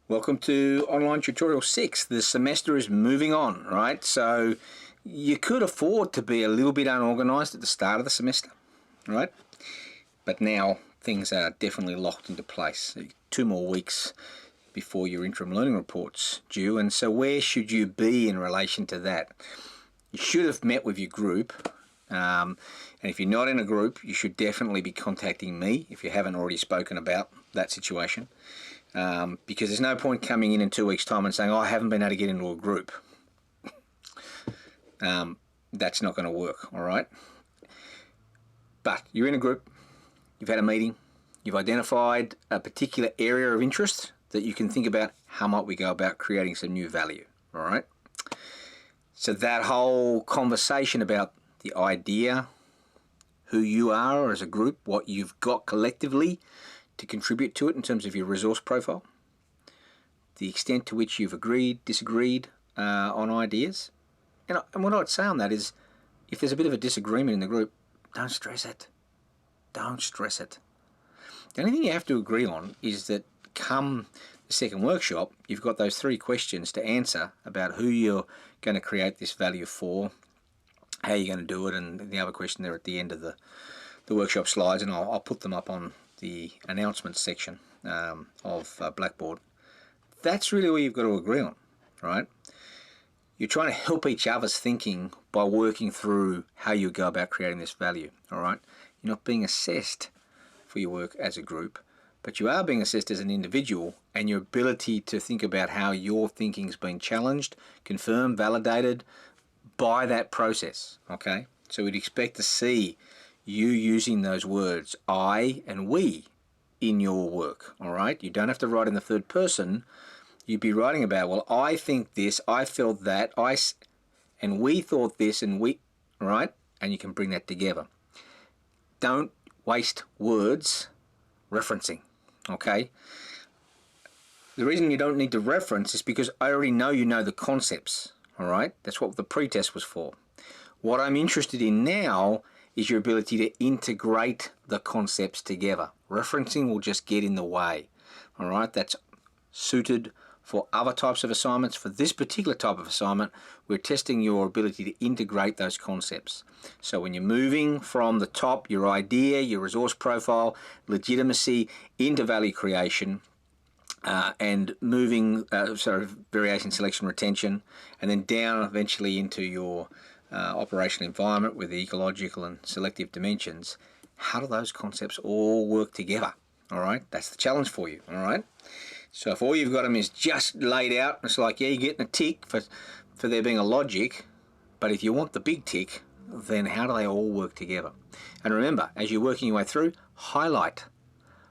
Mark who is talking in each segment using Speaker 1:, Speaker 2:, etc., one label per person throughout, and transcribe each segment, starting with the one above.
Speaker 1: Welcome to Online Tutorial 6. The semester is moving on, right? So you could afford to be a little bit unorganized at the start of the semester, right? But now things are definitely locked into place. 2 more weeks before your interim learning report's due, and so where should you be in relation to that? You should have met with your group, and if you're not in a group, you should definitely be contacting me if you haven't already spoken about that situation. Because there's no point coming in 2 weeks' time and saying, oh, I haven't been able to get into a group. That's not going to work, all right? But you're in a group, you've had a meeting, you've identified a particular area of interest that you can think about how might we go about creating some new value, all right? So that whole conversation about the idea, who you are as a group, what you've got collectively to contribute to it in terms of your resource profile, the extent to which you've agreed, disagreed on ideas. And what I'd say on that is, if there's a bit of a disagreement in the group, don't stress it. Don't stress it. The only thing you have to agree on is that come the second workshop, you've got those 3 questions to answer about who you're going to create this value for, how you're going to do it, and the other question there at the end of the workshop slides, and I'll put them up on the announcements section of Blackboard. That's really what you've got to agree on, right? You're trying to help each other's thinking by working through how you go about creating this value, all right? You're not being assessed for your work as a group, but you are being assessed as an individual, and your ability to think about how your thinking's been challenged, confirmed, validated by that process, okay? So we'd expect to see you using those words, I and we, in your work, all right? You don't have to write in the third person. You'd be writing about, well, I think this, I felt that, and we thought this, and we, right? And you can bring that together. Don't waste words referencing, okay? The reason you don't need to reference is because I already know you know the concepts, all right? That's what the pretest was for. What I'm interested in now is your ability to integrate the concepts together. Referencing will just get in the way, all right? That's suited for other types of assignments. For this particular type of assignment, we're testing your ability to integrate those concepts. So when you're moving from the top, your idea, your resource profile, legitimacy, into value creation, and moving, variation, selection, retention, and then down eventually into your operational environment with the ecological and selective dimensions, how do those concepts all work together? All right, that's the challenge for you. All right, so if all you've got them is just laid out, it's like, yeah, you're getting a tick for there being a logic, but if you want the big tick, then how do they all work together? And remember, as you're working your way through, highlight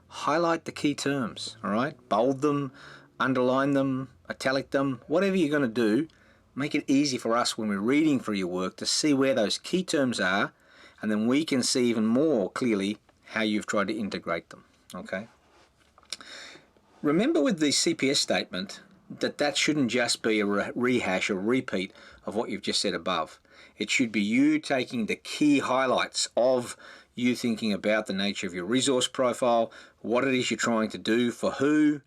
Speaker 1: the key terms. All right, bold them, underline them, italic them, whatever you're going to do. Make it easy for us when we're reading through your work to see where those key terms are, and then we can see even more clearly how you've tried to integrate them, okay? Remember with the CPS statement that shouldn't just be a rehash or repeat of what you've just said above. It should be you taking the key highlights of you thinking about the nature of your resource profile, what it is you're trying to do for who,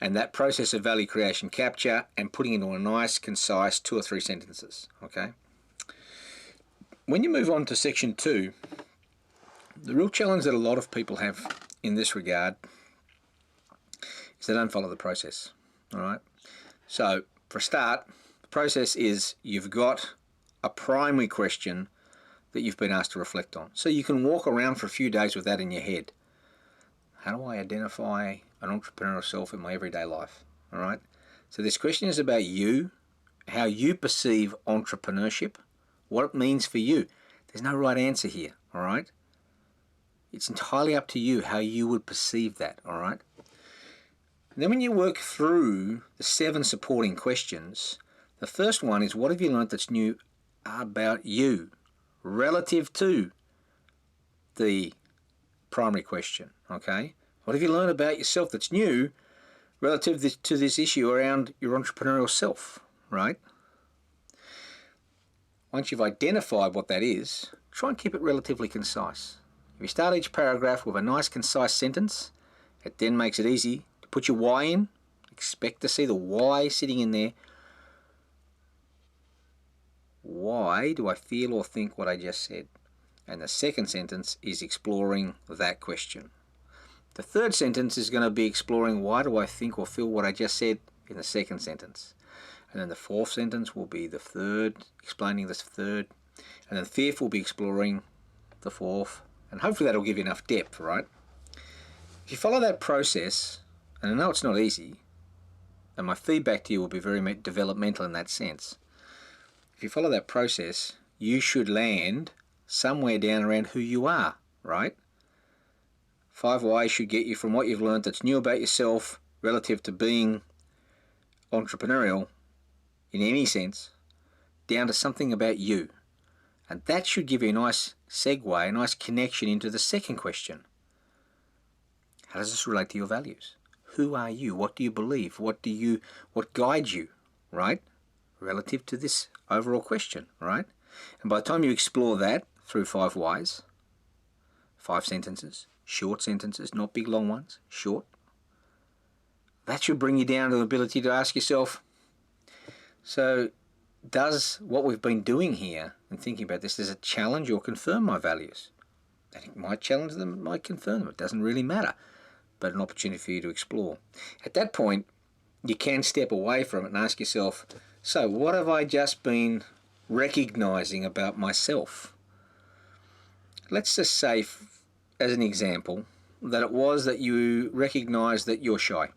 Speaker 1: and that process of value creation capture, and putting it into a nice, concise 2 or 3 sentences, okay? When you move on to section 2, the real challenge that a lot of people have in this regard is they don't follow the process, all right? So, for a start, the process is you've got a primary question that you've been asked to reflect on. So you can walk around for a few days with that in your head. How do I identify an entrepreneurial self in my everyday life? All right. So this question is about you, how you perceive entrepreneurship, what it means for you. There's no right answer here. All right. It's entirely up to you how you would perceive that. All right. And then when you work through the 7 supporting questions, the first one is, what have you learned that's new about you relative to the primary question, okay? What have you learned about yourself that's new relative to this issue around your entrepreneurial self, right? Once you've identified what that is, try and keep it relatively concise. If you start each paragraph with a nice concise sentence, it then makes it easy to put your why in Expect to see the why sitting in there. Why do I feel or think what I just said? And the second sentence is exploring that question. The third sentence is going to be exploring why do I think or feel what I just said in the second sentence. And then the fourth sentence will be the third, explaining this third. And then the fifth will be exploring the fourth. And hopefully that'll give you enough depth, right? If you follow that process, and I know it's not easy, and my feedback to you will be very developmental in that sense. If you follow that process, you should land somewhere down around who you are, right? 5 whys should get you from what you've learned that's new about yourself relative to being entrepreneurial in any sense, down to something about you. And that should give you a nice segue, a nice connection into the second question. How does this relate to your values? Who are you? What do you believe? What guides you, right? Relative to this overall question, right? And by the time you explore that through 5 whys, 5 sentences, short sentences, not big long ones, short, that should bring you down to the ability to ask yourself, so does what we've been doing here and thinking about this, does it challenge or confirm my values? And it might challenge them, it might confirm them, it doesn't really matter, but an opportunity for you to explore. At that point, you can step away from it and ask yourself, so what have I just been recognizing about myself? Let's just say, as an example, that it was that you recognize that you're shy,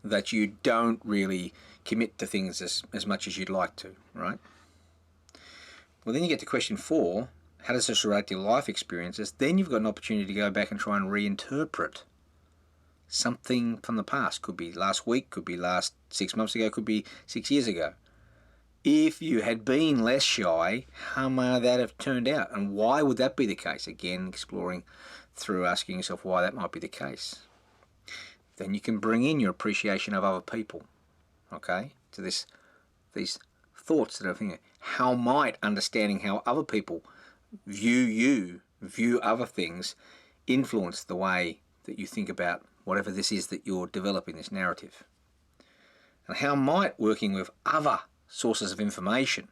Speaker 1: that you don't really commit to things as much as you'd like to, right? Well, then you get to question 4, how does this relate to your life experiences? Then you've got an opportunity to go back and try and reinterpret something from the past. Could be last week, could be last 6 months ago, could be 6 years ago. If you had been less shy, how might that have turned out? And why would that be the case? Again, exploring through asking yourself why that might be the case. Then you can bring in your appreciation of other people, okay, to these thoughts that I'm thinking. How might understanding how other people view you, view other things, influence the way that you think about whatever this is that you're developing, this narrative? And how might working with other sources of information,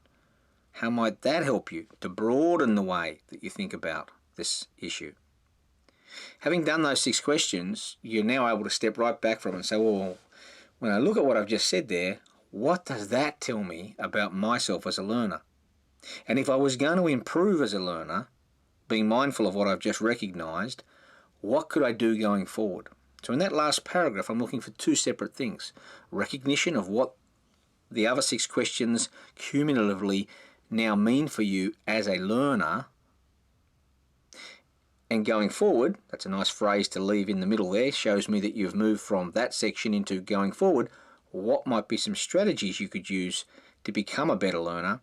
Speaker 1: how might that help you to broaden the way that you think about this issue? Having done those 6 questions, you're now able to step right back from it and say, well, when I look at what I've just said there, what does that tell me about myself as a learner? And if I was going to improve as a learner, being mindful of what I've just recognized, what could I do going forward? So in that last paragraph, I'm looking for 2 separate things. Recognition of what the other 6 questions cumulatively now mean for you as a learner. And going forward, that's a nice phrase to leave in the middle there, shows me that you've moved from that section into going forward. What might be some strategies you could use to become a better learner,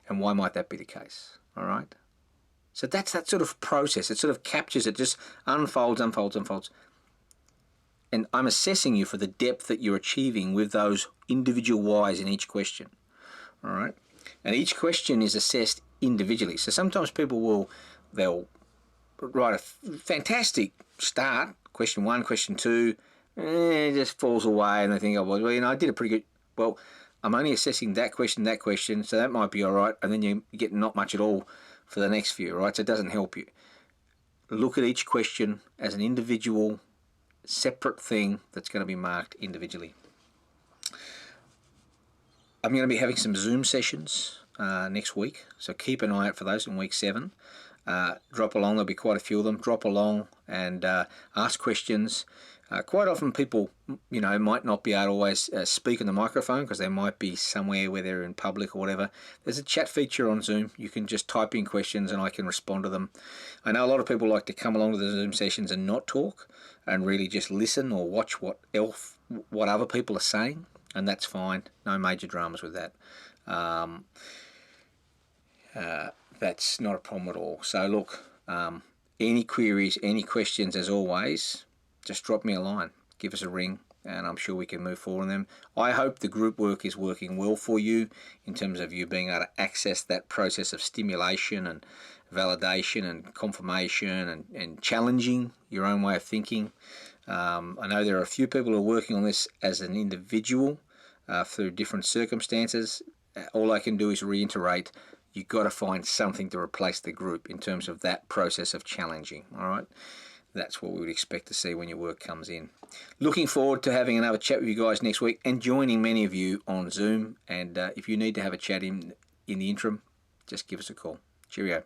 Speaker 1: and why might that be the case? All right. So that's that sort of process. It sort of captures it, just unfolds. And I'm assessing you for the depth that you're achieving with those individual whys in each question. All right. And each question is assessed individually. So sometimes people they'll write a fantastic start, question 1, question 2, it just falls away, and they think, oh, well, I did a pretty good. Well, I'm only assessing that question, so that might be all right, and then you get not much at all for the next few, right? So it doesn't help you. Look at each question as an individual, separate thing that's going to be marked individually. I'm going to be having some Zoom sessions next week, so keep an eye out for those in week 7. Drop along, there'll be quite a few of them. Drop along and ask questions. Quite often people, might not be able to always speak on the microphone because they might be somewhere where they're in public or whatever. There's a chat feature on Zoom. You can just type in questions and I can respond to them. I know a lot of people like to come along to the Zoom sessions and not talk and really just listen or watch what other people are saying, and that's fine. No major dramas with that. That's not a problem at all. So look, any queries, any questions, as always, just drop me a line, give us a ring, and I'm sure we can move forward on them. I hope the group work is working well for you in terms of you being able to access that process of stimulation and validation and confirmation and challenging your own way of thinking. I know there are a few people who are working on this as an individual through different circumstances. All I can do is reiterate, you've got to find something to replace the group in terms of that process of challenging, all right? That's what we would expect to see when your work comes in. Looking forward to having another chat with you guys next week and joining many of you on Zoom. And if you need to have a chat in the interim, just give us a call. Cheerio.